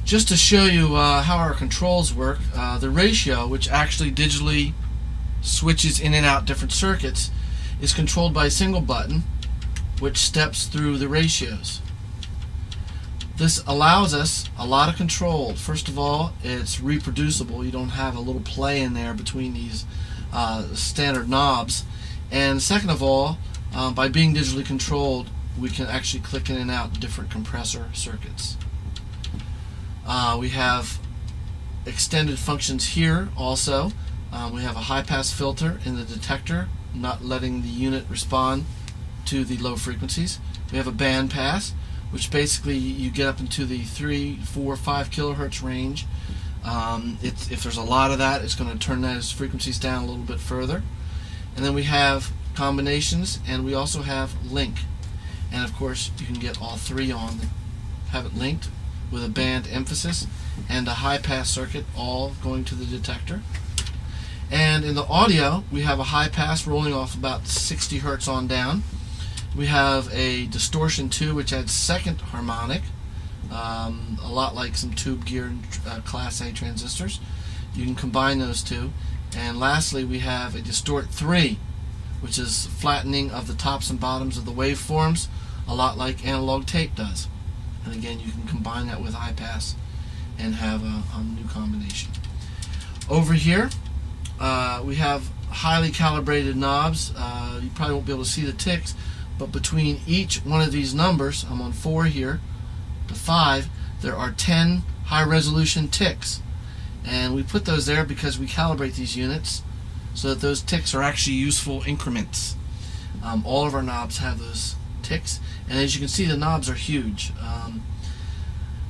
Just to show you how our controls work, the ratio, which actually digitally switches in and out different circuits, is controlled by a single button which steps through the ratios. This allows us a lot of control. First of all, it's reproducible. You don't have a little play in there between these standard knobs. And second of all, by being digitally controlled, we can actually click in and out different compressor circuits. We have extended functions here also. We have a high-pass filter in the detector, not letting the unit respond to the low frequencies. We have a band pass, which basically you get up into the 3, 4, 5 kilohertz range. If there's a lot of that, it's going to turn those frequencies down a little bit further. And then we have combinations, and we also have link. And of course, you can get all three on, have it linked with a band emphasis and a high-pass circuit all going to the detector. And in the audio, we have a high pass rolling off about 60 hertz on down. We have a distortion too, which adds second harmonic, a lot like some tube gear Class A transistors. You can combine those two. And lastly, we have a distort 3, which is flattening of the tops and bottoms of the waveforms, a lot like analog tape does. And again, you can combine that with high pass and have a new combination. Over here, we have highly calibrated knobs. You probably won't be able to see the ticks, but between each one of these numbers, I'm on 4 here, to 5, there are 10 high-resolution ticks. And we put those there because we calibrate these units so that those ticks are actually useful increments. All of our knobs have those ticks, and as you can see, the knobs are huge.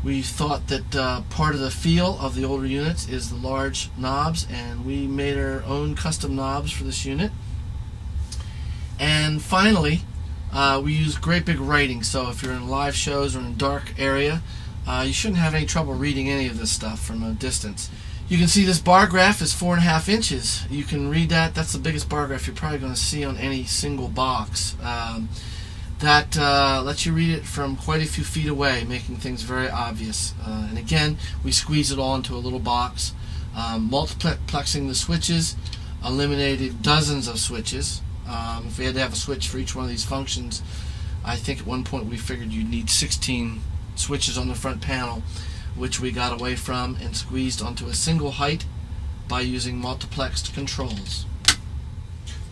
We thought that part of the feel of the older units is the large knobs, and we made our own custom knobs for this unit. And finally, we use great big writing, so if you're in live shows or in a dark area, you shouldn't have any trouble reading any of this stuff from a distance. You can see this bar graph is 4.5 inches. You can read that. That's the biggest bar graph you're probably going to see on any single box. That lets you read it from quite a few feet away, making things very obvious. And again, we squeeze it all into a little box. Multiplexing the switches eliminated dozens of switches. If we had to have a switch for each one of these functions, I think at one point we figured you'd need 16 switches on the front panel, which we got away from and squeezed onto a single height by using multiplexed controls.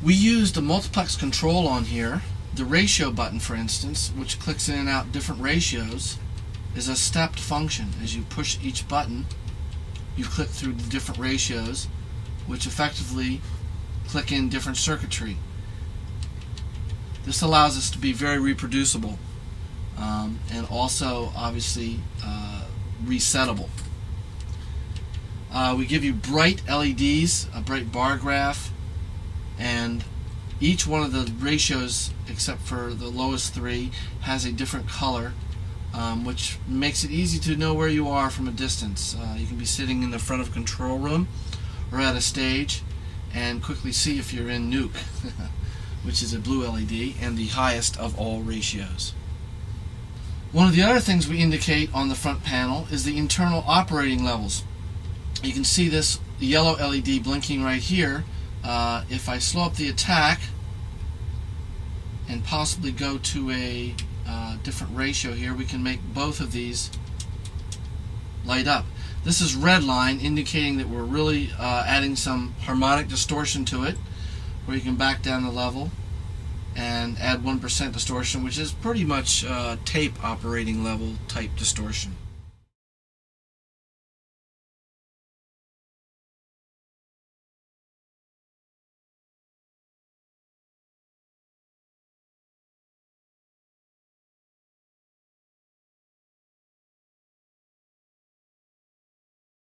We used a multiplex control on here. The ratio button, for instance, which clicks in and out different ratios, is a stepped function. As you push each button, you click through the different ratios, which effectively click in different circuitry. This allows us to be very reproducible and also obviously resettable. We give you bright LEDs, a bright bar graph, and each one of the ratios, except for the lowest 3, has a different color, which makes it easy to know where you are from a distance. You can be sitting in the front of a control room or at a stage and quickly see if you're in Nuke, which is a blue LED and the highest of all ratios. One of the other things we indicate on the front panel is the internal operating levels. You can see this yellow LED blinking right here. If I slow up the attack and possibly go to a different ratio here, we can make both of these light up. This is red line, indicating that we're really adding some harmonic distortion to it, where you can back down the level and add 1% distortion, which is pretty much tape operating level type distortion.